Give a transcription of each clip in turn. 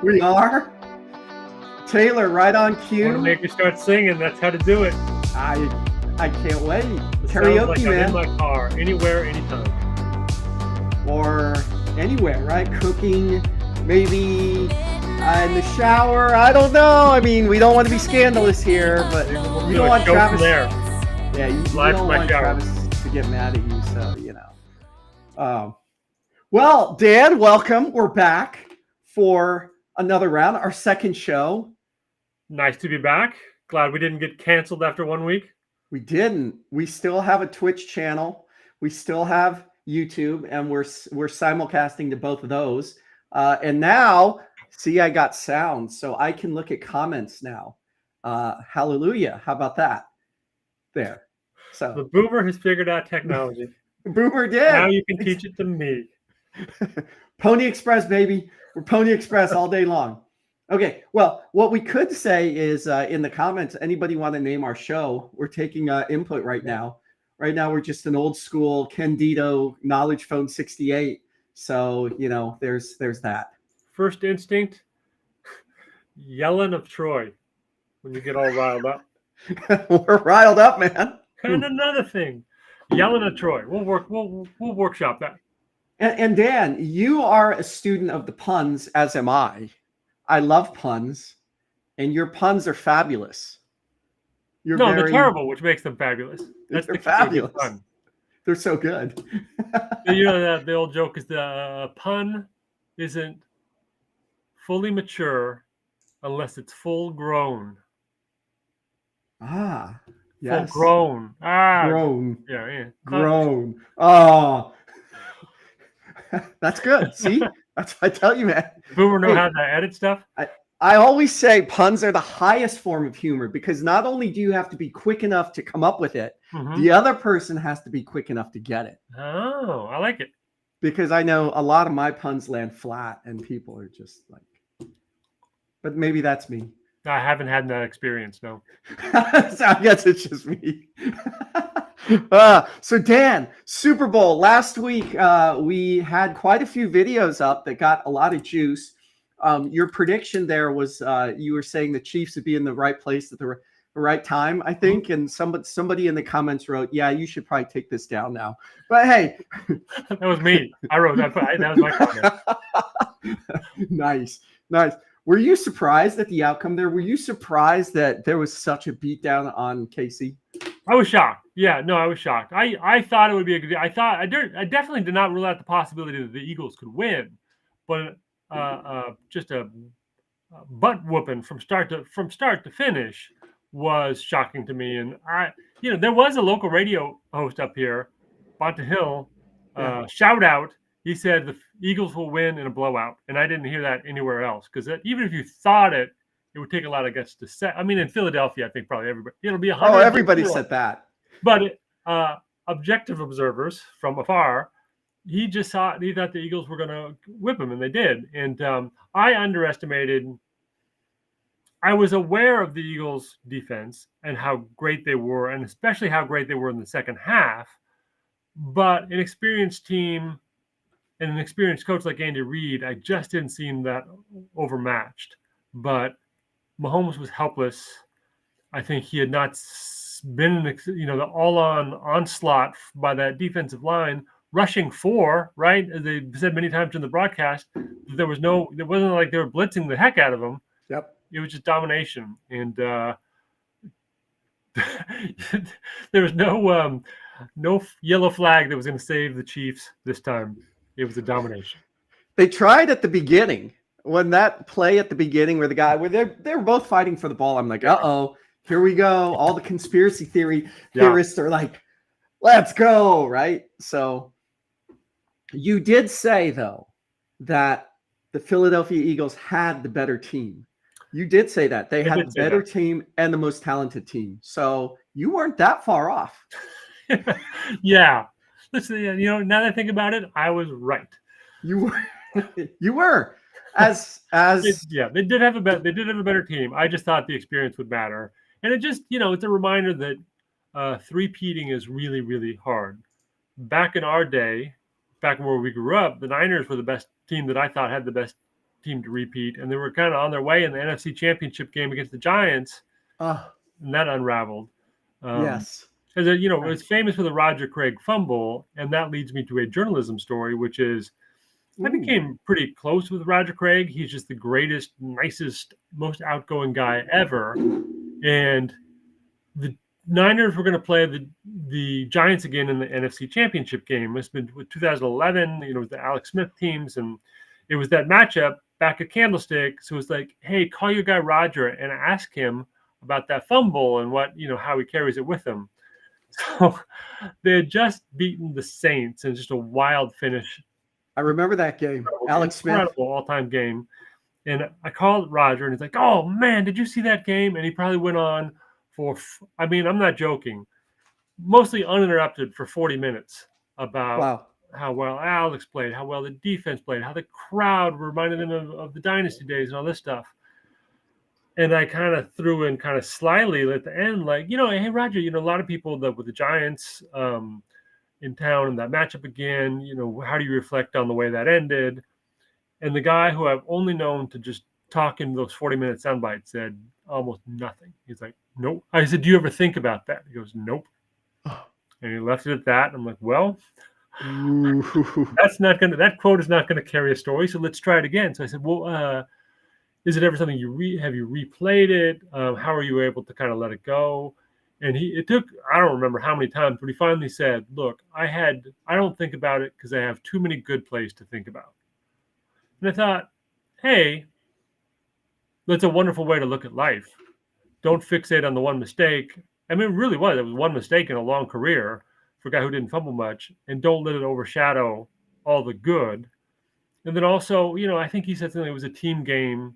We are. Taylor, right on I want cue. to make you start singing. That's how to do it. I can't wait. It Karaoke, sounds like man. I'm in my car, anywhere, anytime. Or anywhere, right? Cooking, maybe in the shower. I don't know. I mean, we don't want to be scandalous here, but We'll you do don't a want show from Travis. there. Yeah, you Live don't from my want shower. Travis to get mad at you, so you know. Well, Dan, welcome. We're back for another round, our second show. Nice to be back. Glad we didn't get canceled after 1 week. We didn't. We still have a Twitch channel. We still have YouTube, and we're simulcasting to both of those. And now, see, I got sound, so I can look at comments now. Hallelujah! How about that? There. So The boomer has figured out technology. Boomer did. Now you can teach it to me. Pony Express, baby. We're Pony Express all day long. Okay, well, what we could say is in the comments, anybody want to name our show? We're taking input right now. Right now, we're just an old school Candido Knowledge Phone 68. So, you know, there's that. First instinct, yelling of Troy when you get all riled up. We're riled up, man. And another thing, yelling at Troy. We'll workshop that. And Dan, you are a student of the puns, as am I. I love puns, and your puns are fabulous. They're terrible, which makes them fabulous. They're fabulous. Fun. They're so good. You know, the old joke is the pun isn't fully mature unless it's full grown. Ah, yes. Full grown. Grown. Yeah. Grown. Oh. That's good. See? That's what I tell you, man. Boomer know how to edit stuff? I always say puns are the highest form of humor because not only do you have to be quick enough to come up with it, the other person has to be quick enough to get it. Oh, I like it. Because I know a lot of my puns land flat and people are just like, but maybe that's me. I haven't had that experience, no. So I guess it's just me. So Dan, Super Bowl last week, we had quite a few videos up that got a lot of juice. Your prediction there was you were saying the Chiefs would be in the right place at the right time, I think, and somebody in the comments wrote, "Yeah, you should probably take this down now." But hey, that was me. I wrote that. That was my comment. Nice. Were you surprised at the outcome there? Were you surprised that there was such a beatdown on KC? I was shocked. Yeah, no, I was shocked. I thought it would be a good deal. I definitely did not rule out the possibility that the Eagles could win, but just a butt whooping from start to finish was shocking to me. And there was a local radio host up here, Bonta Hill, shout out. He said the Eagles will win in a blowout, and I didn't hear that anywhere else because even if you thought it would take a lot of guts to say. I mean, in Philadelphia, I think probably everybody it'll be 100. Oh, everybody said that. But objective observers from afar, he thought the Eagles were going to whip him, and they did. And I was aware of the Eagles' defense and how great they were, and especially how great they were in the second half. But an experienced team and an experienced coach like Andy Reid, I just didn't seem that overmatched. But Mahomes was helpless. I think he had not been, the all-on onslaught by that defensive line, rushing 4, right? As they said many times in the broadcast, it wasn't like they were blitzing the heck out of him. Yep. It was just domination. And there was no yellow flag that was going to save the Chiefs this time. It was a domination. They tried at the beginning. When that play at the beginning where they were both fighting for the ball, I'm like, uh-oh, here we go. All the conspiracy theorists are like, let's go, right? So you did say, though, that the Philadelphia Eagles had the better team. You did say that. They had the better team and the most talented team. So you weren't that far off. Yeah. Listen, now that I think about it, I was right. You were. As they did have a better team. I just thought the experience would matter, and it just it's a reminder that three-peating is really, really hard. Back in our day, back where we grew up, the Niners were the best team that I thought had the best team to repeat, and they were kind of on their way in the NFC Championship game against the Giants, and that unraveled. Yes. Because it's famous for the Roger Craig fumble, and that leads me to a journalism story, which is I became pretty close with Roger Craig. He's just the greatest, nicest, most outgoing guy ever. And the Niners were going to play the Giants again in the NFC Championship game. It's been with 2011, with the Alex Smith teams, and it was that matchup back at Candlestick. So it's like, hey, call your guy Roger and ask him about that fumble and what how he carries it with him. So they had just beaten the Saints in just a wild finish. I remember that game. Alex Smith. Incredible all-time game. And I called Roger, and he's like, oh, man, did you see that game? And he probably went on for, I'm not joking, mostly uninterrupted for 40 minutes about how well Alex played, how well the defense played, how the crowd reminded him of the dynasty days and all this stuff. And I kind of threw in kind of slyly at the end, like, hey, Roger, a lot of people that with the Giants in town and that matchup again, how do you reflect on the way that ended? And the guy who I've only known to just talk in those 40-minute sound bites said almost nothing. He's like, nope. I said, do you ever think about that? He goes, nope. And he left it at that. I'm like, well, that quote is not going to carry a story. So let's try it again. So I said, well, is it ever something have you replayed it? How are you able to kind of let it go? And it took, I don't remember how many times, but he finally said, look, I don't think about it because I have too many good plays to think about. And I thought, hey, that's a wonderful way to look at life. Don't fixate on the one mistake. I mean, it really was. It was one mistake in a long career for a guy who didn't fumble much. And don't let it overshadow all the good. And then also, I think he said something, it was a team game.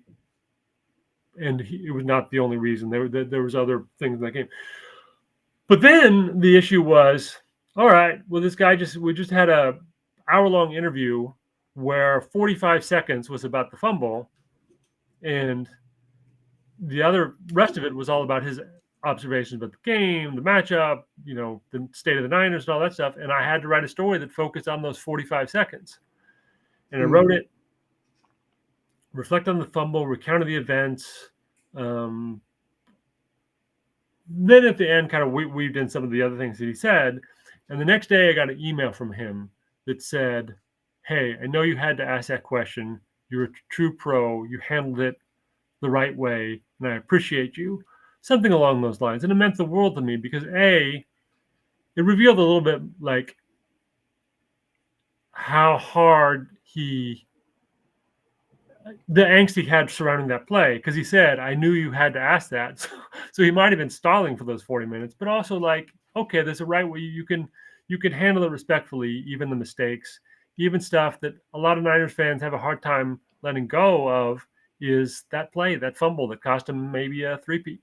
And it was not the only reason. There was other things in that game. But then the issue was, all right, well, we just had a hour-long interview where 45 seconds was about the fumble, and the other rest of it was all about his observations about the game, the matchup, the state of the Niners and all that stuff. And I had to write a story that focused on those 45 seconds. And I wrote it, reflect on the fumble, recounted the events. Then at the end, kind of weaved in some of the other things that he said. And the next day I got an email from him that said, hey, I know you had to ask that question. You're a true pro. You handled it the right way, and I appreciate you. Something along those lines. And it meant the world to me because, A, it revealed a little bit like how hard the angst he had surrounding that play, because he said, I knew you had to ask that. So he might have been stalling for those 40 minutes, but also like, okay, there's a right way you can handle it respectfully, even the mistakes, even stuff that a lot of Niners fans have a hard time letting go of is that play, that fumble that cost him maybe a three-peat.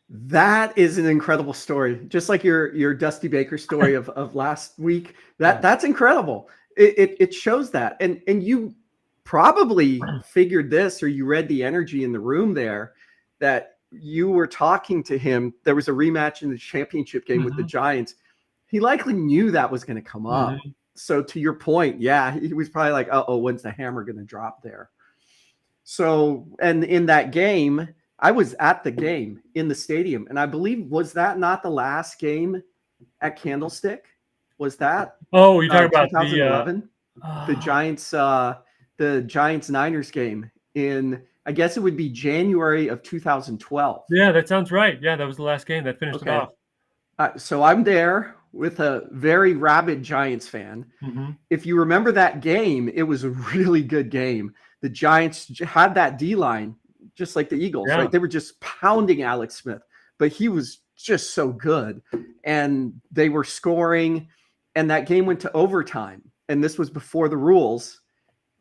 That is an incredible story. Just like your Dusty Baker story of last week. That's incredible. It shows that. And you probably figured this, or you read the energy in the room there, that you were talking to him. There was a rematch in the championship game with the Giants. He likely knew that was going to come up. So to your point, yeah, he was probably like, oh, when's the hammer going to drop there? So, and in that game, I was at the game in the stadium, and I believe, was that not the last game at Candlestick? Was that? Oh, you're talking about 2011? The Giants Niners game in, I guess it would be January of 2012. Yeah, that sounds right. Yeah, that was the last game that finished it off. So I'm there with a very rabid Giants fan. If you remember that game, it was a really good game. The Giants had that D-line, just like the Eagles, right? They were just pounding Alex Smith, but he was just so good. And they were scoring, and that game went to overtime. And this was before the rules.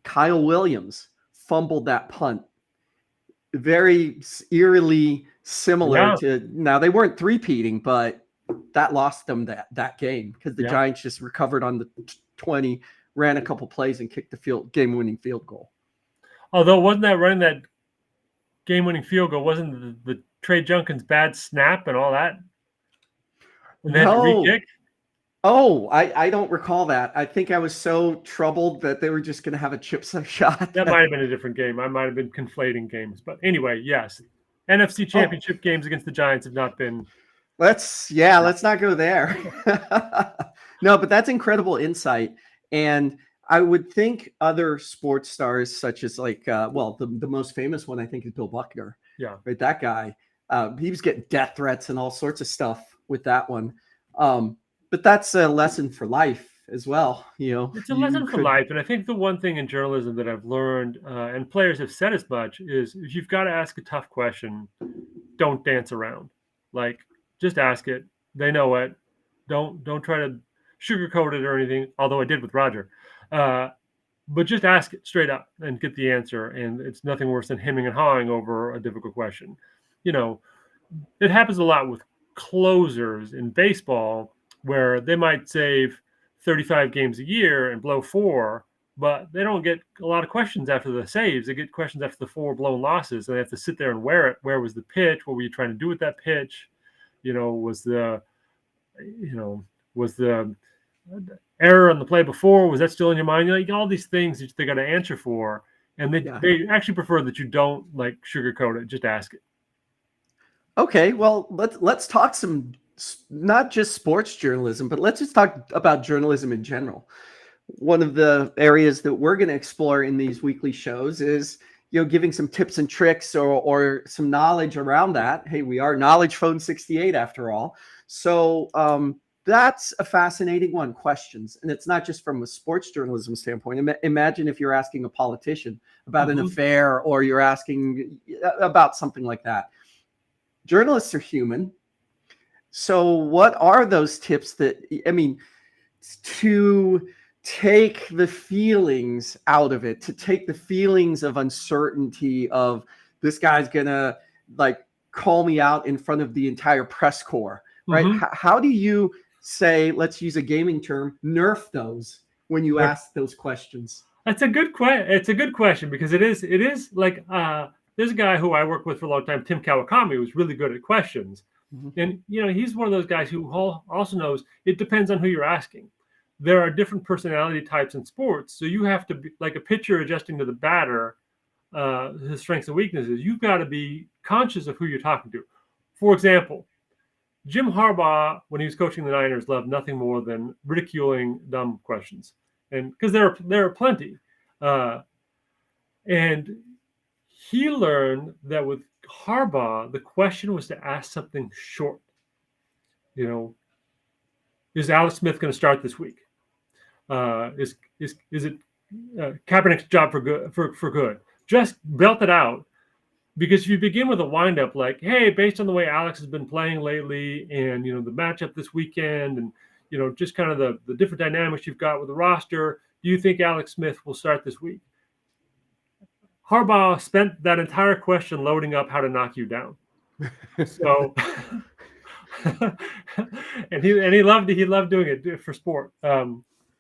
Kyle Williams fumbled that punt. Very eerily similar to, now they weren't three-peating, but that lost them that game because the Giants just recovered on the 20, ran a couple plays, and kicked the game-winning field goal. Although wasn't that running that game-winning field goal, wasn't the Trey Jenkins bad snap and all that? And then re-kick? Oh, I don't recall that. I think I was so troubled that they were just going to have a chip shot. That might have been a different game. I might have been conflating games. But anyway, yes. NFC Oh, Championship games against the Giants have not been. let's not go there. No, but that's incredible insight. And I would think other sports stars, such as like, the most famous one I think is Bill Buckner. Yeah. Right, that guy. He was getting death threats and all sorts of stuff with that one. But that's a lesson for life as well. It's a lesson for life. And I think the one thing in journalism that I've learned, and players have said as much, is if you've got to ask a tough question, don't dance around. Like, just ask it. They know it. Don't try to sugarcoat it or anything, although I did with Roger. But just ask it straight up and get the answer. And it's nothing worse than hemming and hawing over a difficult question. It happens a lot with closers in baseball where they might save 35 games a year and blow 4, but they don't get a lot of questions after the saves. They get questions after the 4 blown losses, and they have to sit there and wear it. Where was the pitch? What were you trying to do with that pitch? Was the error on the play before? Was that still in your mind? All these things that they got to answer for, and they actually prefer that you don't like sugarcoat it. Just ask it. Okay, well, let's talk some, not just sports journalism, but let's just talk about journalism in general. One of the areas that we're going to explore in these weekly shows is, giving some tips and tricks or some knowledge around that. Hey, we are Knowledge Phone 68 after all. So that's a fascinating one, questions. And it's not just from a sports journalism standpoint. Imagine if you're asking a politician about an affair, or you're asking about something like that. Journalists are human. So what are those tips to take the feelings out of it, to take the feelings of uncertainty of this guy's gonna call me out in front of the entire press corps, right? How do you say, let's use a gaming term, nerf those when you ask those questions? That's a good question. It's a good question because it is like, there's a guy who I worked with for a long time, Tim Kawakami, who's really good at questions. And, he's one of those guys who also knows it depends on who you're asking. There are different personality types in sports. So you have to be like a pitcher adjusting to the batter, his strengths and weaknesses. You've got to be conscious of who you're talking to. For example, Jim Harbaugh, when he was coaching the Niners, loved nothing more than ridiculing dumb questions. And because there are plenty. And he learned that with Harbaugh, the question was to ask something short. Is Alex Smith going to start this week? Is it Kaepernick's job for good? Just belt it out, because if you begin with a windup like, "Hey, based on the way Alex has been playing lately, and the matchup this weekend, and just kind of the different dynamics you've got with the roster, do you think Alex Smith will start this week?" Harbaugh spent that entire question loading up how to knock you down. So, and he loved doing it for sport. A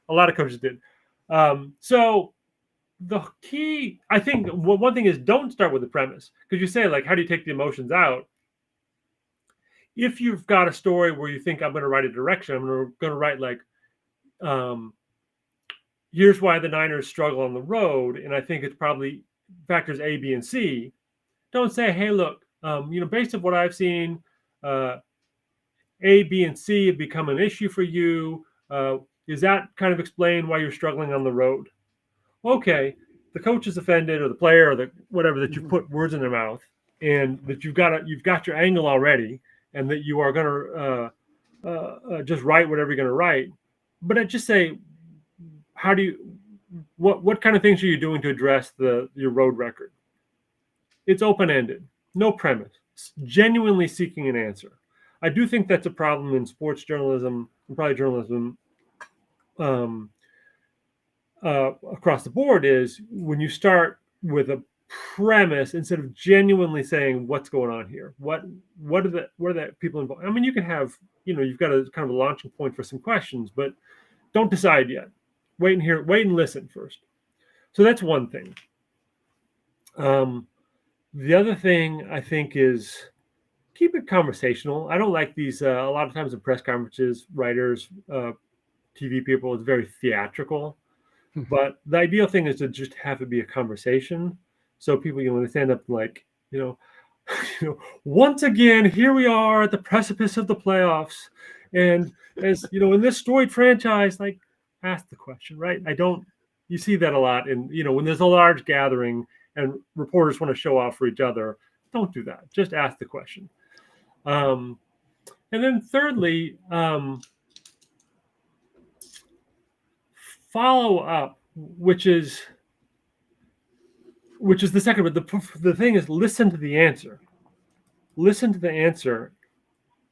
lot of coaches did. So the key, I think, one thing is don't start with the premise, because you say, like, how do you take the emotions out? If you've got a story where you think I'm going to write a direction, I'm going to write like, here's why the Niners struggle on the road, and I think it's probably factors A, B, and C. Don't say, hey, look, based on what I've seen, A, B, and C have become an issue for you. Is that kind of explain why you're struggling on the road? Okay, the coach is offended, or the player, or the whatever, that you put words in their mouth, and that you've got your angle already, and that you are going to just write whatever you're going to write. But I just say, what kind of things are you doing to address your road record? It's open-ended, no premise, genuinely seeking an answer. I do think that's a problem in sports journalism, and probably journalism across the board, is when you start with a premise instead of genuinely saying what's going on here. What are the people involved? I mean, you can have, you've got a kind of a launching point for some questions, but don't decide yet. Wait and listen first. So that's one thing. The other thing I think is keep it conversational. I don't like these, a lot of times in press conferences, writers TV people. It's very theatrical. But the ideal thing is to just have it be a conversation. So people, when they stand up like, once again, here we are at the precipice of the playoffs. And as in this storied franchise, like, ask the question, right? You see that a lot in, when there's a large gathering and reporters want to show off for each other, don't do that. Just ask the question. And then thirdly, follow up, which is the second. But the thing is, listen to the answer. Listen to the answer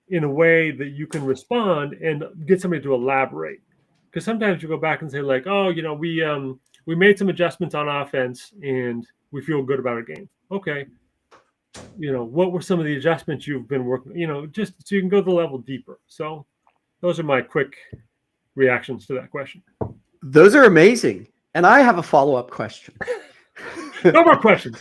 in a way that you can respond and get somebody to elaborate. Because sometimes you go back and say like, oh, we made some adjustments on offense and we feel good about our game. Okay. What were some of the adjustments you've been working, just so you can go the level deeper. So those are my quick reactions to that question. Those are amazing. And I have a follow-up question. No more questions.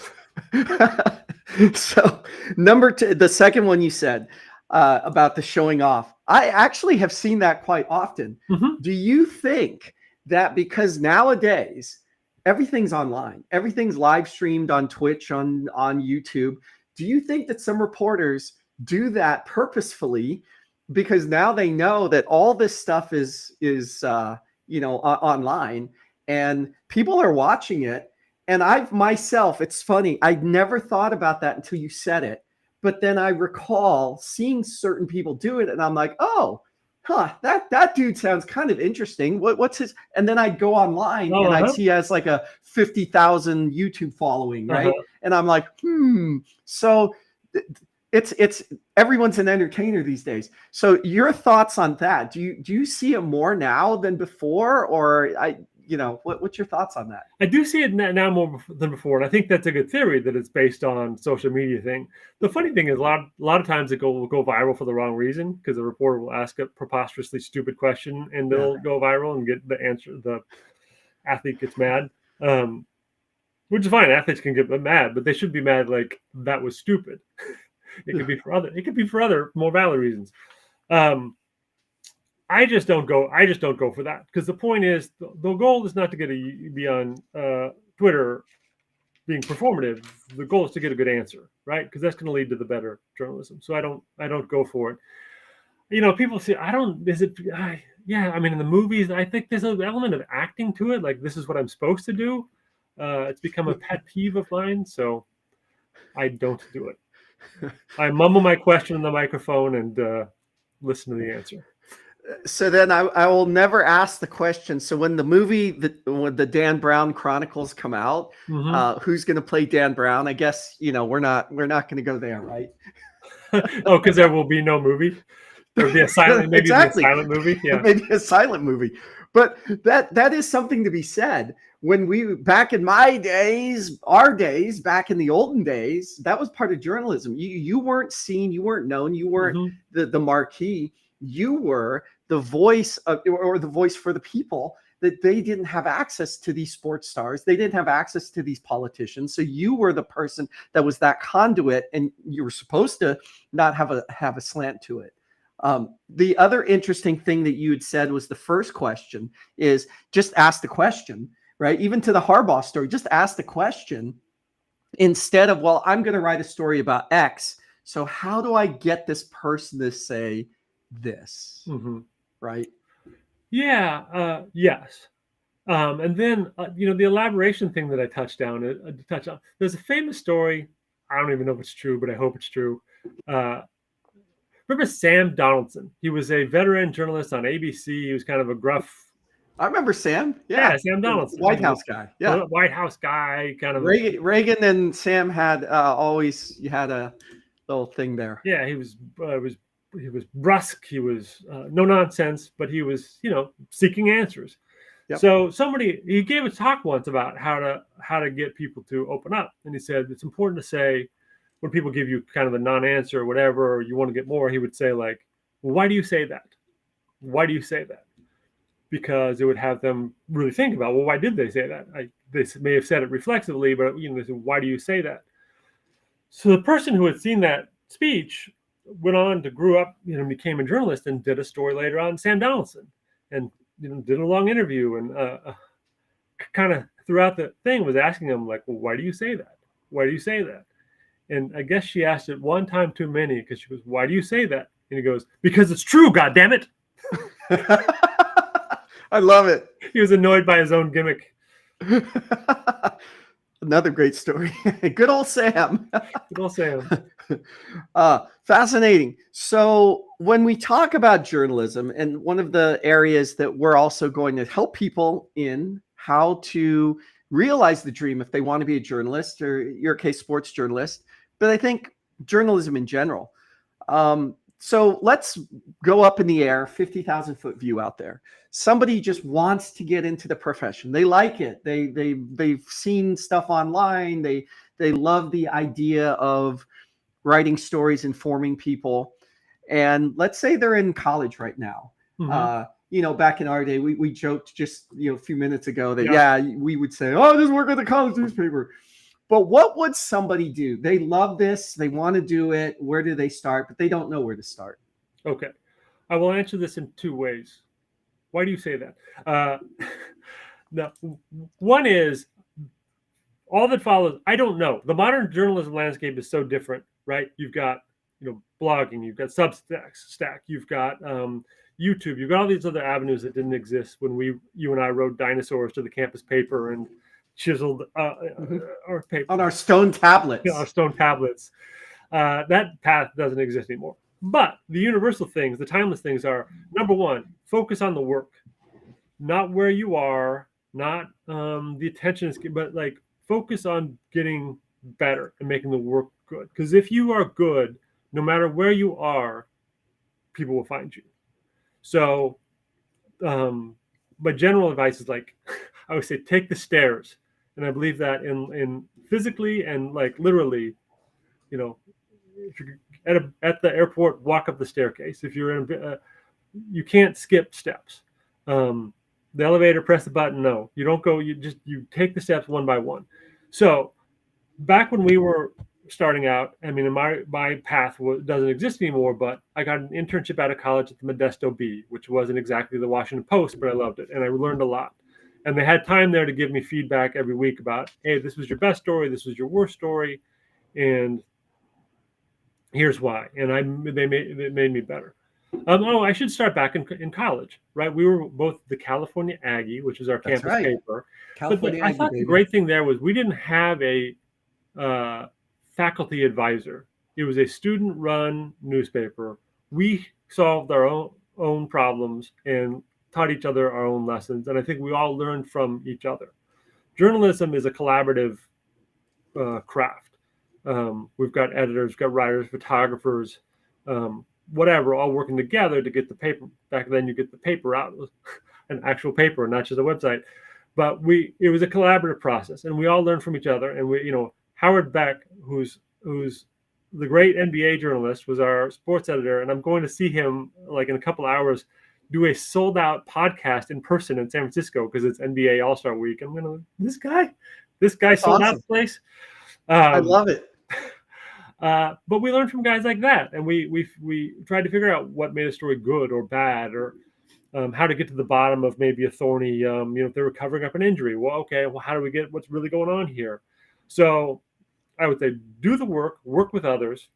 So number two, the second one you said about the showing off, I actually have seen that quite often. Mm-hmm. Do you think that because nowadays everything's online, everything's live streamed on Twitch, on YouTube, do you think that some reporters do that purposefully because now they know that all this stuff is online and people are watching it? And I've myself, it's funny, I'd never thought about that until you said it. But then I recall seeing certain people do it, and I'm like, oh, that dude sounds kind of interesting. What's his? And then I'd go online and I'd see he has like a 50,000 YouTube following, right? And I'm like, So it's everyone's an entertainer these days. So your thoughts on that? Do you see it more now than before, or what's your thoughts on that? I do see it now more than before, and I think that's a good theory that it's based on social media thing. The funny thing is, a lot of times it will go viral for the wrong reason because the reporter will ask a preposterously stupid question and they'll go viral and get the answer. The athlete gets mad, which is fine. Athletes can get mad, but they should be mad like that was stupid. It could be for other more valid reasons. I just don't go for that because the point is the goal is not to be on Twitter being performative. The goal is to get a good answer, right? Because that's going to lead to the better journalism. So I don't go for it. People say in the movies, I think there's an element of acting to it. Like, this is what I'm supposed to do. It's become a pet peeve of mine, so I don't do it. I mumble my question in the microphone and listen to the answer. So then I will never ask the question. So when the movie, when the Dan Brown Chronicles come out, who's going to play Dan Brown? I guess, we're not going to go there, right? Oh, because there will be no movie. There'll be a silent, maybe exactly. A silent movie. Yeah, maybe a silent movie. But that is something to be said. When back in my days, our days, back in the olden days, that was part of journalism. You weren't seen, you weren't known, you weren't the marquee. You were the voice or the voice for the people, that they didn't have access to these sports stars. They didn't have access to these politicians. So you were the person that was that conduit, and you were supposed to not have a slant to it. The other interesting thing that you had said was the first question is just ask the question, right? Even to the Harbaugh story, just ask the question instead of, well, I'm going to write a story about X. So how do I get this person to say this? Right? Yeah. Yes. And then, the elaboration thing that I touched on. There's a famous story. I don't even know if it's true, but I hope it's true. Remember Sam Donaldson? He was a veteran journalist on ABC. He was kind of a gruff. I remember Sam. Yeah, Sam Donaldson, White House guy. Yeah, White House guy. Kind of Reagan and Sam had always had a little thing there. Yeah, he was brusque. He was no nonsense, but he was seeking answers. Yep. So he gave a talk once about how to get people to open up, and he said it's important to say, when people give you kind of a non-answer or whatever, or you want to get more, he would say like, well, why do you say that? Why do you say that? Because it would have them really think about, well, why did they say that? They may have said it reflexively, but they said, why do you say that? So the person who had seen that speech went on to grew up, became a journalist and did a story later on Sam Donaldson. And did a long interview and kind of throughout the thing was asking him like, well, why do you say that? Why do you say that? And I guess she asked it one time too many because she goes, why do you say that? And he goes, because it's true, God damn it. I love it. He was annoyed by his own gimmick. Another great story. Good old Sam. Good old Sam. Fascinating. So when we talk about journalism, and one of the areas that we're also going to help people in how to realize the dream if they want to be a journalist, or your case, sports journalist, but I think journalism in general. So let's go up in the air, 50,000 foot view out there. Somebody just wants to get into the profession. They like it. They've seen stuff online. They love the idea of writing stories, informing people. And let's say they're in college right now. Mm-hmm. Back in our day, we joked just a few minutes ago that we would say, "Oh, just work at the college newspaper." But what would somebody do? They love this. They want to do it. Where do they start? But they don't know where to start. Okay. I will answer this in two ways. Why do you say that? Now, one is all that follows. I don't know. The modern journalism landscape is so different, right? You've got, blogging, you've got Substack, you've got YouTube, you've got all these other avenues that didn't exist when you and I rode dinosaurs to the campus paper and chiseled our paper on our stone tablets. Our stone tablets. That path doesn't exist anymore. But the universal things, the timeless things are, number one, focus on the work, not where you are, not the attention, but like focus on getting better and making the work good. Because if you are good, no matter where you are, people will find you. So, but general advice is like, I would say, take the stairs. And I believe that in physically and like literally, if you're at the airport, walk up the staircase. If you're in, you can't skip steps. The elevator, press the button. No, you don't go. You take the steps one by one. So back when we were starting out, I mean, my path doesn't exist anymore. But I got an internship out of college at the Modesto Bee, which wasn't exactly the Washington Post, but I loved it and I learned a lot. And they had time there to give me feedback every week about, hey, this was your best story, this was your worst story, and here's why. And they made me better. I should start back in college, right? We were both the California Aggie, which is our campus paper. California Aggie, I thought the great thing there was we didn't have a faculty advisor. It was a student-run newspaper. We solved our own problems and taught each other our own lessons. And I think we all learned from each other. Journalism is a collaborative craft. We've got editors, we've got writers, photographers, whatever, all working together to get the paper. Back then you get the paper out, an actual paper, not just a website. But it was a collaborative process and we all learned from each other. And Howard Beck, who's the great NBA journalist, was our sports editor. And I'm going to see him like in a couple hours do a sold out podcast in person in San Francisco because it's NBA All-Star Week. I'm gonna this guy That's sold awesome. Out the place. I love it. But we learned from guys like that, and we tried to figure out what made a story good or bad, or how to get to the bottom of maybe a thorny, if they were covering up an injury. Well, okay, how do we get what's really going on here? So I would say do the work with others.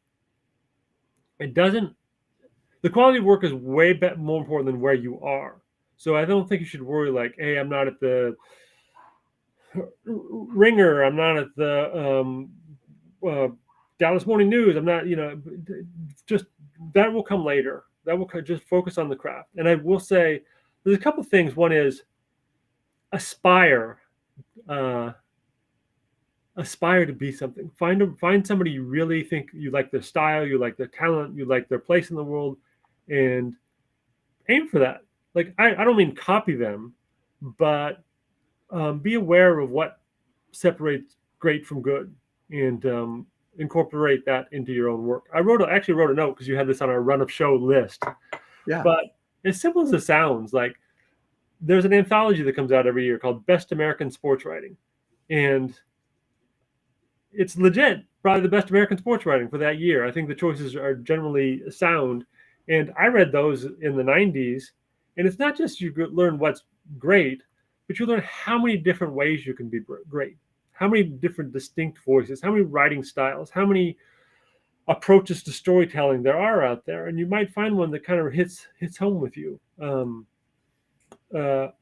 The quality of work is way more important than where you are. So I don't think you should worry like, hey, I'm not at the Ringer, I'm not at the Dallas Morning News, I'm not, just that will come later. That will just focus on the craft. And I will say there's a couple of things. One is aspire to be something. Find somebody you really think you like their style, you like their talent, you like their place in the world, and aim for that. Like I don't mean copy them, but be aware of what separates great from good, and incorporate that into your own work. I actually wrote a note because you had this on our run of show list. Yeah. But as simple as it sounds, like there's an anthology that comes out every year called Best American Sports Writing, and it's legit probably the best American sports writing for that year. I think the choices are generally sound. And I read those in the 90s, And it's not just you learn what's great, but you learn how many different ways you can be great, how many different distinct voices, how many writing styles, how many approaches to storytelling there are out there, and you might find one that kind of hits home with you.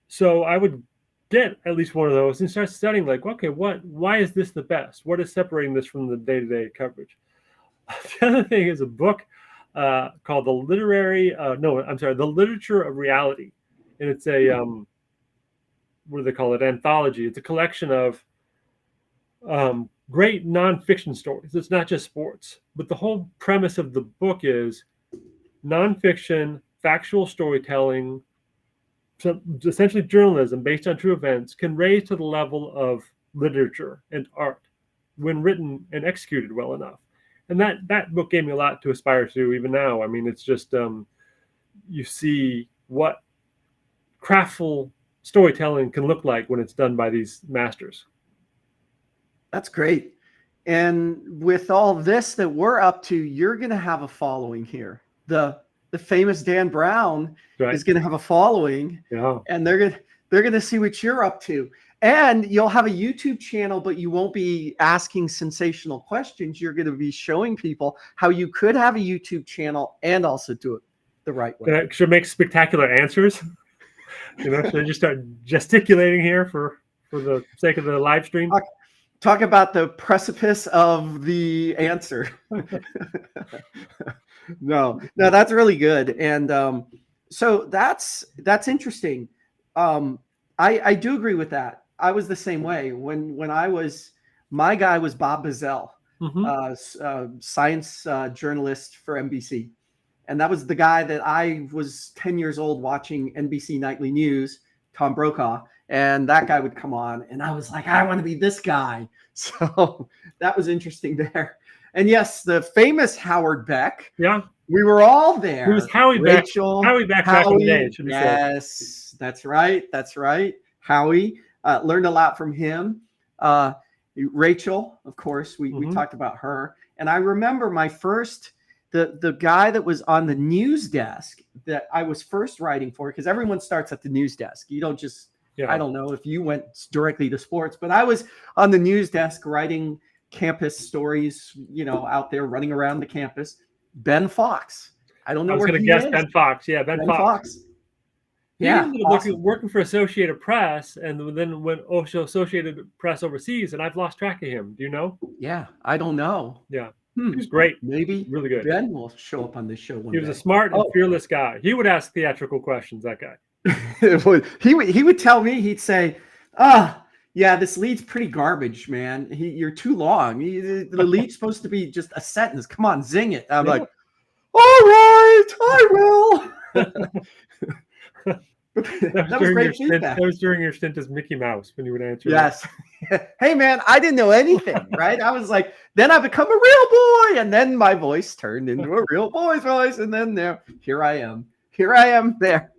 So I would get at least one of those and start studying, like, okay, why is this the best? What is separating this from the day-to-day coverage? The other thing is a book called The Literature of Reality. And it's a, what do they call it? Anthology. It's a collection of great nonfiction stories. It's not just sports, but the whole premise of the book is nonfiction, factual storytelling, so essentially journalism based on true events, can raise to the level of literature and art when written and executed well enough. And that book gave me a lot to aspire to even now. I mean, it's just you see what craftful storytelling can look like when it's done by these masters. That's great. And with all this that we're up to, you're going to have a following here. The famous Dan Brown is going to have a following, and they're going to see what you're up to. And you'll have a YouTube channel, but you won't be asking sensational questions. You're going to be showing people how you could have a YouTube channel and also do it the right way. Should make spectacular answers. Should I just start gesticulating here for the sake of the live stream? Talk about the precipice of the answer. No, that's really good. And so that's interesting. I do agree with that. I was the same way when my guy was Bob Bazell, science journalist for NBC. And that was the guy that I was 10 years old watching NBC Nightly News, Tom Brokaw. And that guy would come on and I was like, I want to be this guy. So that was interesting there. And yes, the famous Howard Beck. Yeah. We were all there. It was Howie Rachel, Beck. Howie Beck back in the day. Yes, that's right. That's right. Howie, learned a lot from him. Rachel, of course, we talked about her. And I remember my first, the guy that was on the news desk that I was first writing for, because everyone starts at the news desk. You don't just, I don't know if you went directly to sports, but I was on the news desk writing campus stories, out there running around the campus. Ben Fox. I don't know where he is. I was going to guess Ben Fox. Yeah, Ben Fox. Yeah, working for Associated Press, and then went Associated Press overseas, and I've lost track of him. Do you know? Yeah, I don't know. Yeah, he was great. Maybe really good. Ben will show up on this show one day. He was a smart and fearless guy. He would ask theatrical questions. That guy. he would tell me. He'd say, yeah, this lead's pretty garbage, man. You're too long. The lead's supposed to be just a sentence. Come on, zing it." I'm like, "All right, I will." That was great feedback. That was during your stint as Mickey Mouse when you would answer. Yes. Hey, man, I didn't know anything, right? I was like, then I become a real boy, and then my voice turned into a real boy's voice, and then here I am there.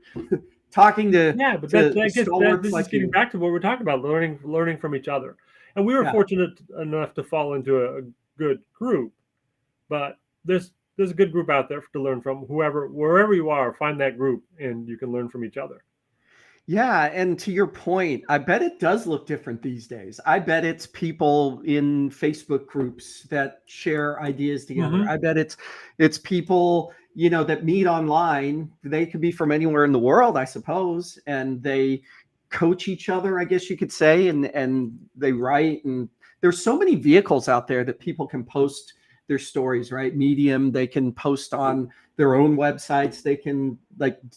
Talking to but this is getting back to what we're talking about, learning from each other. And we were fortunate enough to fall into a good group, but there's a good group out there to learn from. Wherever you are, find that group and you can learn from each other. Yeah, and to your point, I bet it does look different these days. I bet it's people in Facebook groups that share ideas together. I bet it's people that meet online. They could be from anywhere in the world, I suppose, and they coach each other, I guess you could say, and they write. And there's so many vehicles out there that people can post their stories, right? Medium, they can post on their own websites. They can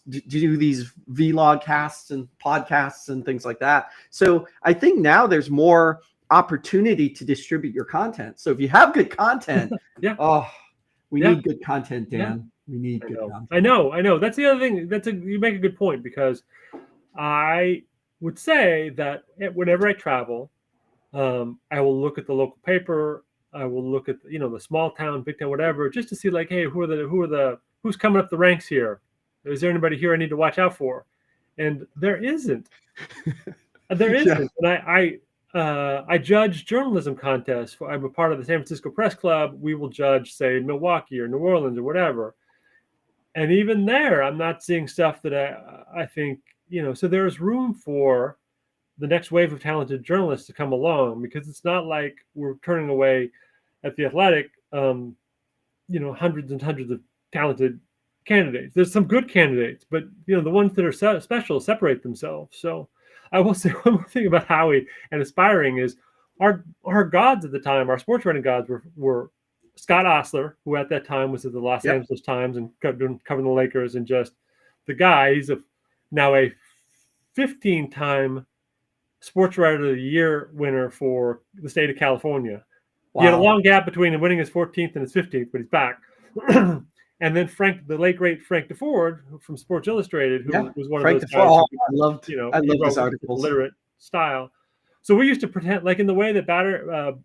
do these vlog casts and podcasts and things like that. So I think now there's more opportunity to distribute your content. So if you have good content, we need good content, Dan. Yeah. We need good content. I know. That's the other thing. You make a good point, because I would say that whenever I travel, I will look at the local paper. I will look at the small town, big town, whatever, just to see hey, who's coming up the ranks here? Is there anybody here I need to watch out for? And there isn't. There isn't. And I judge journalism contests. I'm a part of the San Francisco Press Club. We will judge, say, Milwaukee or New Orleans or whatever. And even there, I'm not seeing stuff that I think, so there's room for the next wave of talented journalists to come along, because it's not like we're turning away at the Athletic, hundreds and hundreds of talented candidates. There's some good candidates, but the ones that are special separate themselves. So I will say one more thing about Howie and aspiring is our gods at the time, our sports writing gods were Scott Ostler, who at that time was at the Los Angeles Times and covering the Lakers, and just the guy. He's now a 15-time Sports Writer of the Year winner for the state of California. Wow. He had a long gap between him winning his 14th and his 15th, but he's back. And then the late great Frank DeFord from Sports Illustrated, who was one of those guys. I loved his articles. Literate style. So we used to pretend, like in the way that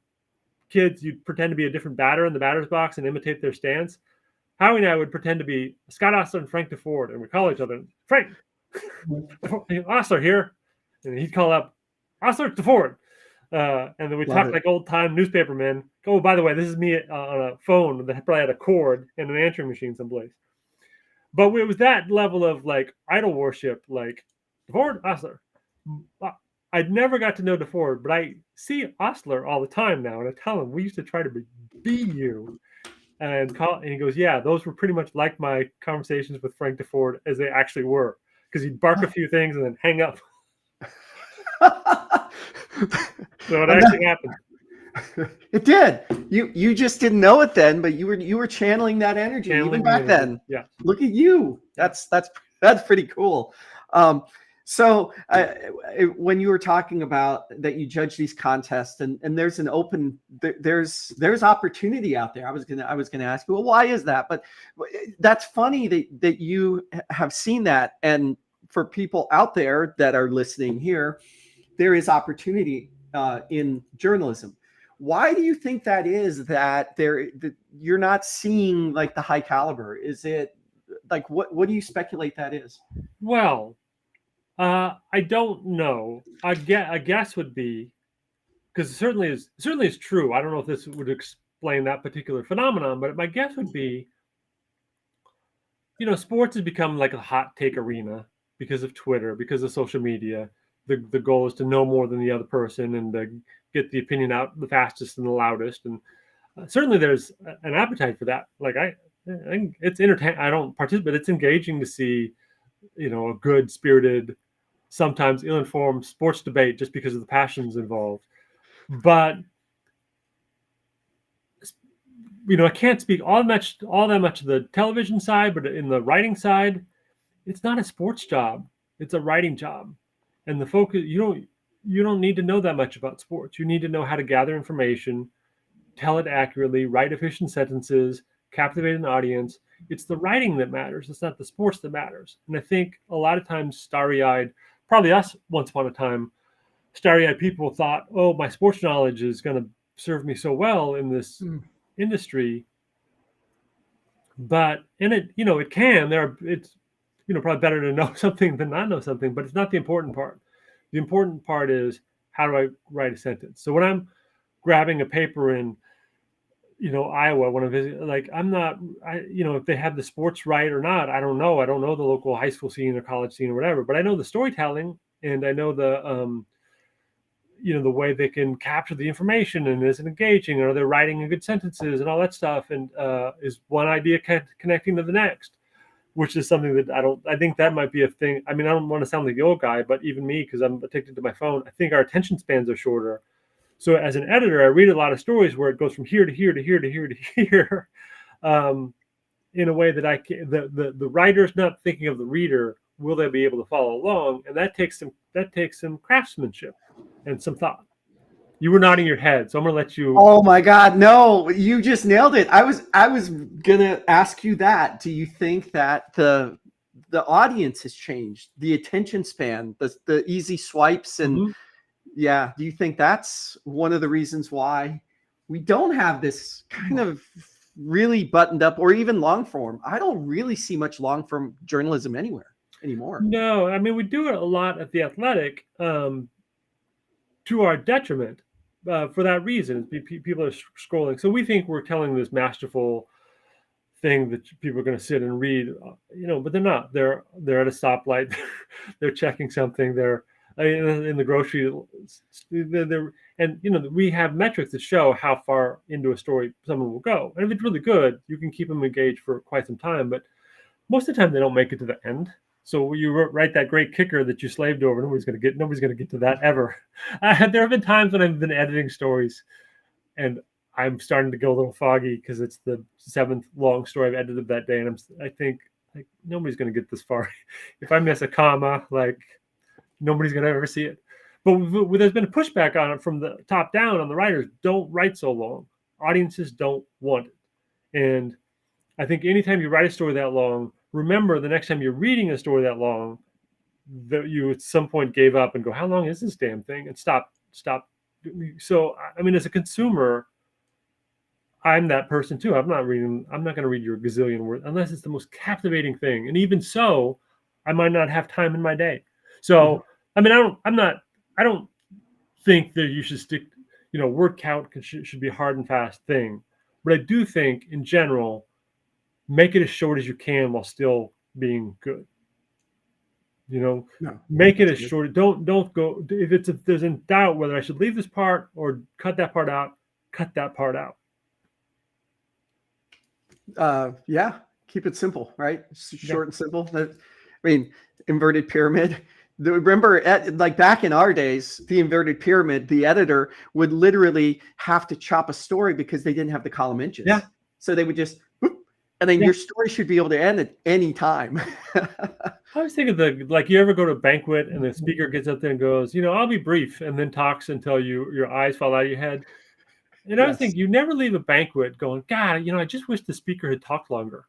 kids, you'd pretend to be a different batter in the batter's box and imitate their stance. Howie and I would pretend to be Scott Ostler and Frank DeFord, and we call each other Frank Ostler here, and he'd call up Ostler DeFord. And then we talked like old time newspapermen. Oh, by the way, this is me on a phone that probably had a cord and an answering machine someplace. But it was that level of like idol worship, like DeFord, Ostler. I'd never got to know DeFord, but I see Ostler all the time now, and I tell him we used to try to be you. And he goes, yeah, those were pretty much like my conversations with Frank DeFord as they actually were, because he'd bark a few things and then hang up. So it actually happened. It did. You just didn't know it then, but you were channeling that energy even back then. Yeah. Look at you. That's pretty cool. So when you were talking about that, you judge these contests, and there's an open there's opportunity out there. I was gonna ask you, well, why is that? But that's funny that you have seen that, and for people out there that are listening here, there is opportunity in journalism. Why do you think that is, that you're not seeing like the high caliber? Is it like, what do you speculate that is? Well, I don't know. I guess would be, because it certainly is true. I don't know if this would explain that particular phenomenon, but my guess would be, sports has become like a hot take arena because of Twitter, because of social media. The goal is to know more than the other person and to get the opinion out the fastest and the loudest. And certainly there's an appetite for that. Like I think it's entertaining. I don't participate, but it's engaging to see, a good spirited, sometimes ill-informed sports debate just because of the passions involved. But I can't speak all that much of the television side, but in the writing side, it's not a sports job. It's a writing job. And the focus, you don't need to know that much about sports. You need to know how to gather information, tell it accurately, write efficient sentences, captivate an audience. It's the writing that matters. It's not the sports that matters. And I think a lot of times starry-eyed, probably us once upon a time, starry-eyed people thought, oh, my sports knowledge is going to serve me so well in this industry. But it can. It's probably better to know something than not know something, but it's not the important part. The important part is, how do I write a sentence? So when I'm grabbing a paper in, Iowa, when I visit, like, if they have the sports right or not, I don't know. I don't know the local high school scene or college scene or whatever, but I know the storytelling, and I know the way they can capture the information, and is it engaging, or they're writing good sentences and all that stuff. And is one idea connecting to the next? Which is something that I think that might be a thing. I mean, I don't want to sound like the old guy, but even me, because I'm addicted to my phone, I think our attention spans are shorter. So as an editor, I read a lot of stories where it goes from here to here to here to here to here, in a way that the writer's not thinking of the reader. Will they be able to follow along? And that takes some craftsmanship and some thought. You were nodding your head, so I'm gonna let you. Oh my God, no! You just nailed it. I was gonna ask you that. Do you think that the audience has changed, the attention span, the easy swipes, and yeah? Do you think that's one of the reasons why we don't have this kind of really buttoned up, or even long form? I don't really see much long form journalism anywhere anymore. No, I mean, we do it a lot at the Athletic, to our detriment. For that reason, people are scrolling. So we think we're telling this masterful thing that people are going to sit and read, but they're not. They're at a stoplight. They're checking something. They're in the grocery. And we have metrics that show how far into a story someone will go. And if it's really good, you can keep them engaged for quite some time. But most of the time, they don't make it to the end. So you write that great kicker that you slaved over. Nobody's going to get to that ever. There have been times when I've been editing stories, and I'm starting to go a little foggy because it's the 7th long story I've edited that day, and I think like nobody's going to get this far. If I miss a comma, like nobody's going to ever see it. But there's been a pushback on it from the top down on the writers. Don't write so long. Audiences don't want it. And I think anytime you write a story that long, remember the next time you're reading a story that long, that you at some point gave up and go, how long is this damn thing? And stop. So, I mean, as a consumer, I'm that person too. I'm not going to read your gazillion words unless it's the most captivating thing. And even so, I might not have time in my day. So, I mean, I don't think that you should stick, word count should be a hard and fast thing. But I do think in general, make it as short as you can while still being good. Make it as short. Don't go, if there's in doubt whether I should leave this part or cut that part out, cut that part out. Yeah, keep it simple, right? Short and simple. I mean, inverted pyramid. Remember, like back in our days, the inverted pyramid, the editor would literally have to chop a story because they didn't have the column inches. Yeah. So they would just, whoop, and then your story should be able to end at any time. I was thinking like you ever go to a banquet and the speaker gets up there and goes, I'll be brief, and then talks until your eyes fall out of your head. And I was thinking, you never leave a banquet going, God, I just wish the speaker had talked longer.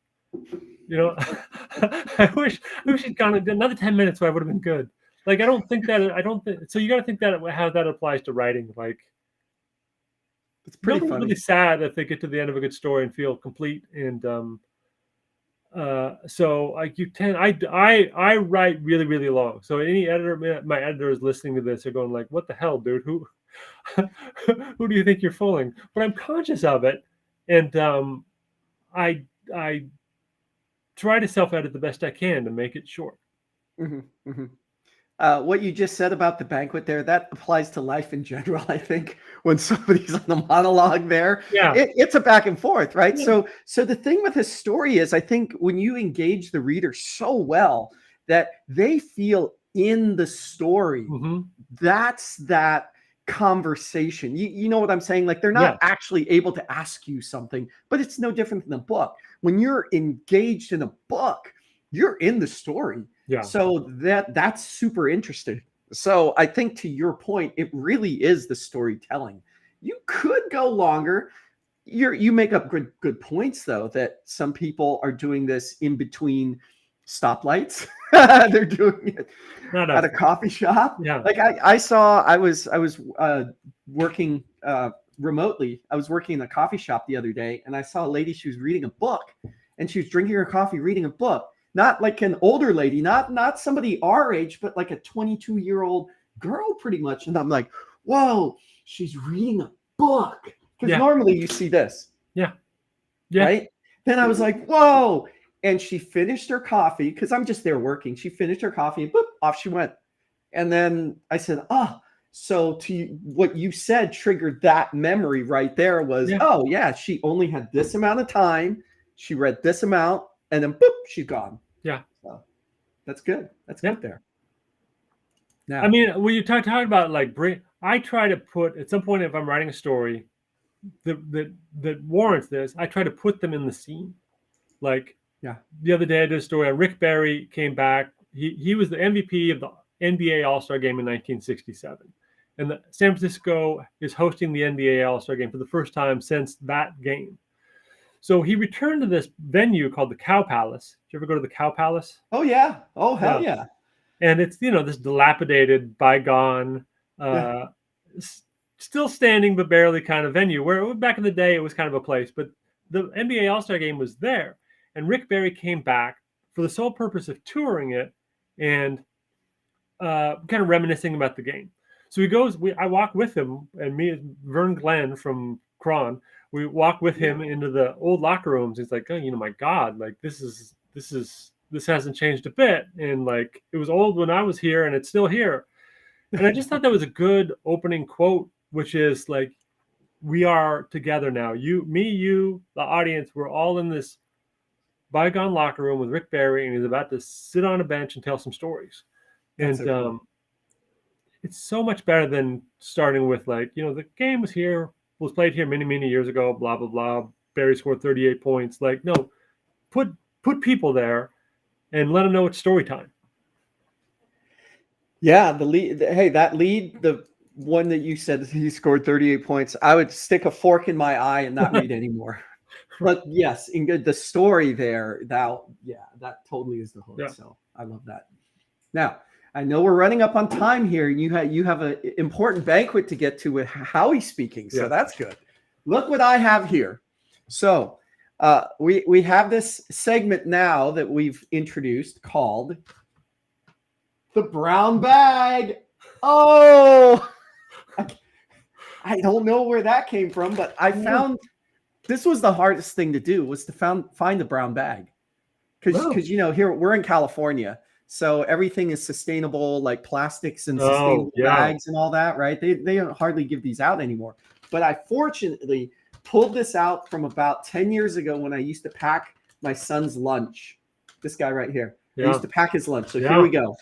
I wish he'd gone another 10 minutes so I would have been good. Like, I don't think so. You got to think that how that applies to writing. Like, it's pretty funny. Really sad if they get to the end of a good story and feel complete. And so like I write really, really long. So any editor, my editor is listening to this, they're going like, what the hell, dude? Who do you think you're fooling? But I'm conscious of it. And I try to self-edit the best I can to make it short. What you just said about the banquet there, that applies to life in general. I think when somebody's on the monologue there, it's a back and forth, right? Yeah. So the thing with a story is, I think when you engage the reader so well that they feel in the story, that's that conversation. You know what I'm saying? Like, they're not actually able to ask you something, but it's no different than a book. When you're engaged in a book, you're in the story. Yeah. So that's super interesting. So I think, to your point, it really is the storytelling. You could go longer. You make up good points, though, that some people are doing this in between stoplights. They're doing it at a coffee shop. Yeah. Like I was working remotely. I was working in a coffee shop the other day, and I saw a lady. She was reading a book, and she was drinking her coffee, reading a book. Not like an older lady, not somebody our age, but like a 22-year-old girl, pretty much. And I'm like, whoa, she's reading a book. Because normally you see this. Yeah. Right? Then I was like, whoa. And she finished her coffee, because I'm just there working. She finished her coffee and boop, off she went. And then I said, so what you said triggered that memory right there was, she only had this amount of time. She read this amount. And then boop, she's gone. Yeah. So that's good. That's good there. Now, I mean, when you talk about like I try to put, at some point, if I'm writing a story that warrants this, I try to put them in the scene. Like, the other day I did a story on Rick Barry came back. He was the MVP of the NBA All-Star Game in 1967. And San Francisco is hosting the NBA All-Star Game for the first time since that game. So he returned to this venue called the Cow Palace. Did you ever go to the Cow Palace? Oh, yeah. Oh, hell yeah. And it's, this dilapidated, bygone, still standing but barely kind of venue, where back in the day it was kind of a place. But the NBA All-Star Game was there. And Rick Barry came back for the sole purpose of touring it and kind of reminiscing about the game. So he goes, I walk with him, and me and Vern Glenn from Cron, we walk with him into the old locker rooms. He's like, oh, my God, like this hasn't changed a bit. And like, it was old when I was here and it's still here. And I just thought that was a good opening quote, which is like, we are together now. You, the audience, we're all in this bygone locker room with Rick Barry, and he's about to sit on a bench and tell some stories. And it's so much better than starting with like, the game was played here many, many years ago, blah, blah, blah. Barry scored 38 points. Like, no, put people there and let them know it's story time. Yeah, the lead. Hey, that lead, the one that you said he scored 38 points, I would stick a fork in my eye and not read anymore. But yes, in good the story there, that totally is the hook. Yeah. So I love that. Now, I know we're running up on time here. You have an important banquet to get to with Howie speaking, so that's good. Look what I have here. So we have this segment now that we've introduced called the brown bag. Oh, I don't know where that came from, but I found this was the hardest thing to do, was to find the brown bag. Because here we're in California, so everything is sustainable, like plastics and sustainable bags and all that, right? They don't hardly give these out anymore. But I fortunately pulled this out from about 10 years ago when I used to pack my son's lunch. This guy right here. I used to pack his lunch. So here we go.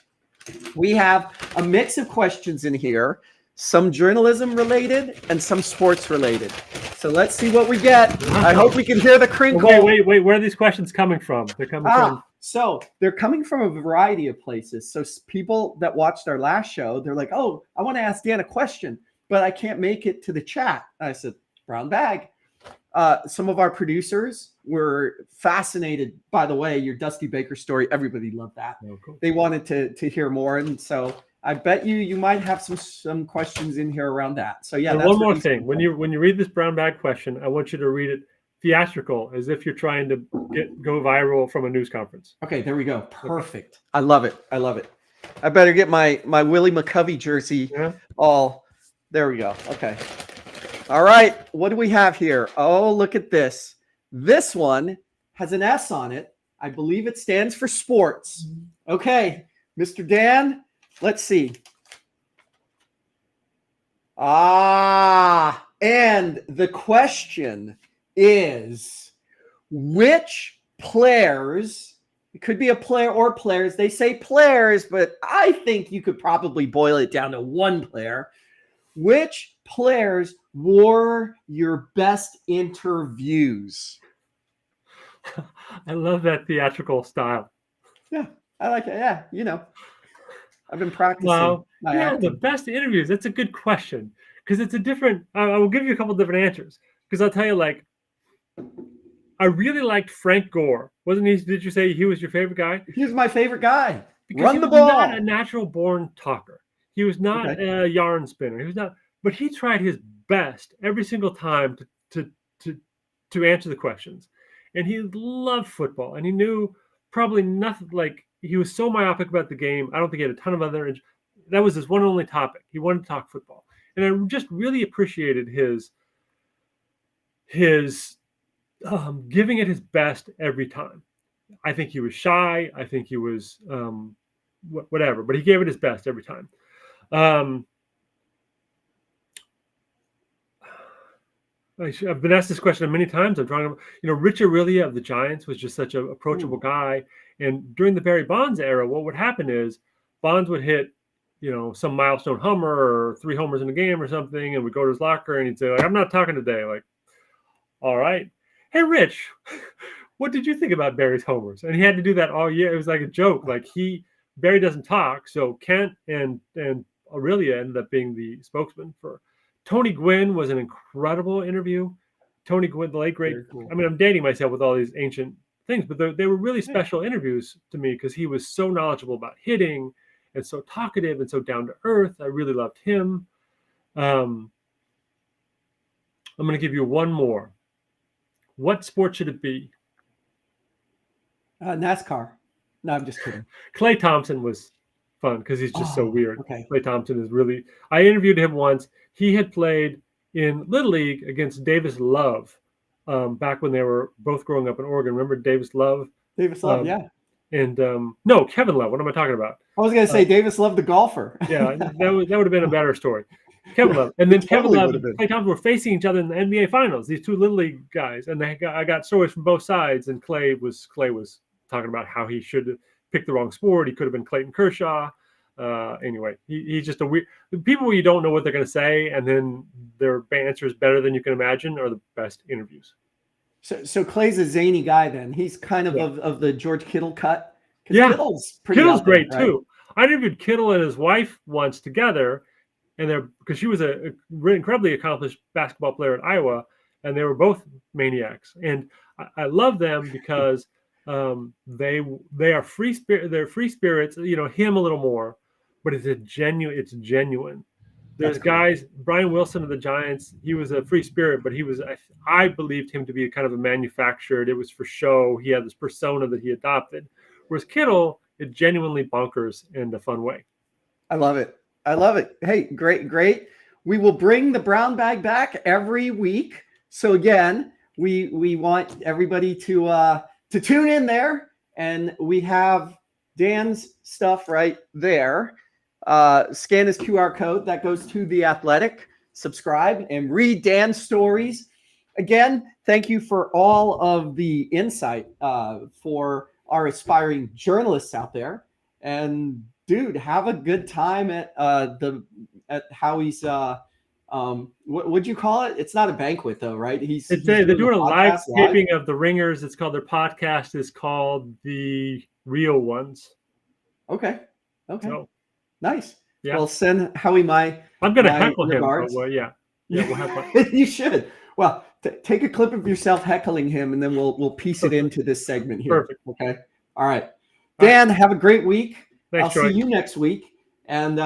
We have a mix of questions in here, some journalism related and some sports related. So let's see what we get. I hope we can hear the crinkle. Wait. Where are these questions coming from? They're coming from. So they're coming from a variety of places. So people that watched our last show, they're like, oh, I want to ask Dan a question, but I can't make it to the chat. I said, brown bag. Some of our producers were fascinated, by the way, your Dusty Baker story. Everybody loved that. Oh, cool. They wanted to hear more. And so I bet you might have some questions in here around that. So yeah. And one more thing, when you read this brown bag question, I want you to read it theatrical, as if you're trying to go viral from a news conference. Okay, there we go. Perfect. Okay. I love it. I better get my Willie McCovey jersey all. There we go. Okay. All right, what do we have here? Oh, look at this. This one has an S on it. I believe it stands for sports. Okay, Mr. Dan, let's see. And the question is, which players, it could be a player or players, they say players, but I think you could probably boil it down to one player. Which players wore your best interviews? I love that theatrical style. Yeah, I like it. Yeah, I've been practicing. Wow. The best interviews. That's a good question, because it's a different. I will give you a couple different answers, because I'll tell you, like, I really liked Frank Gore. Wasn't he? Did you say he was your favorite guy? He was my favorite guy. Because Run the ball. He was not a natural born talker. He was not a yarn spinner. He was not, but he tried his best every single time to answer the questions. And he loved football, and he knew probably nothing. Like, he was so myopic about the game. I don't think he had a ton of other. That was his one and only topic. He wanted to talk football, and I just really appreciated his giving it his best every time. I think he was shy. I think he was whatever, but he gave it his best every time. I've been asked this question many times. I'm trying to, Rich Aurelia of the Giants was just such an approachable guy. And during the Barry Bonds era, what would happen is Bonds would hit, some milestone homer or 3 homers in a game or something, and we'd go to his locker and he'd say, like, I'm not talking today. Like, all right. Hey, Rich, what did you think about Barry's homers? And he had to do that all year. It was like a joke. Like, Barry doesn't talk, so Kent and Aurelia ended up being the spokesman for. Tony Gwynn was an incredible interview. Tony Gwynn, the late great. Cool. I mean, I'm dating myself with all these ancient things, but they were really special interviews to me, because he was so knowledgeable about hitting and so talkative and so down to earth. I really loved him. I'm going to give you one more. What sport should it be? NASCAR. No, I'm just kidding. Klay Thompson was fun, because he's just so weird. Okay. Klay Thompson is really. I interviewed him once. He had played in Little League against Davis Love, back when they were both growing up in Oregon. Remember Davis Love? Davis Love, yeah. And no, Kevin Love. What am I talking about? I was gonna say Davis Love, the golfer. Yeah, that would have been a better story. Kevin Love, and then Kevin Love and Klay Thompson were facing each other in the NBA Finals. These two Little League guys, and I got stories from both sides. And Klay was talking about how he should have picked the wrong sport. He could have been Clayton Kershaw. Anyway, he's just a weird. People where you don't know what they're going to say, and then their answer is better than you can imagine, are the best interviews. So Clay's a zany guy. Then he's kind of the George Kittle cut. Yeah, Kittle's great right? too. I interviewed Kittle and his wife once together, and because she was a incredibly accomplished basketball player at Iowa, and they were both maniacs. And I love them because they are free spirit. They're free spirits. You know, him a little more, but it's genuine. It's genuine. There's guys. Brian Wilson of the Giants. He was a free spirit, but he was. I believed him to be kind of a manufactured. It was for show. He had this persona that he adopted. Whereas Kittle, it genuinely bonkers in a fun way. I love it. Hey, great. We will bring the brown bag back every week. So again, we want everybody to tune in there, and we have Dan's stuff right there. Scan his QR code that goes to The Athletic. Subscribe and read Dan's stories. Again, thank you for all of the insight for our aspiring journalists out there. And dude, have a good time at Howie's. What'd you call it? It's not a banquet though, right? They're doing a live taping of The Ringers. It's called, their podcast is called The Real Ones. Okay. So, nice. Yeah. Well, send Howie my. I'm going to heckle him. But, yeah, we'll have fun. You should. Well, take a clip of yourself heckling him, and then we'll piece it into this segment here. Perfect. Okay. All right. Dan, have a great week. Thanks, I'll see you next week. And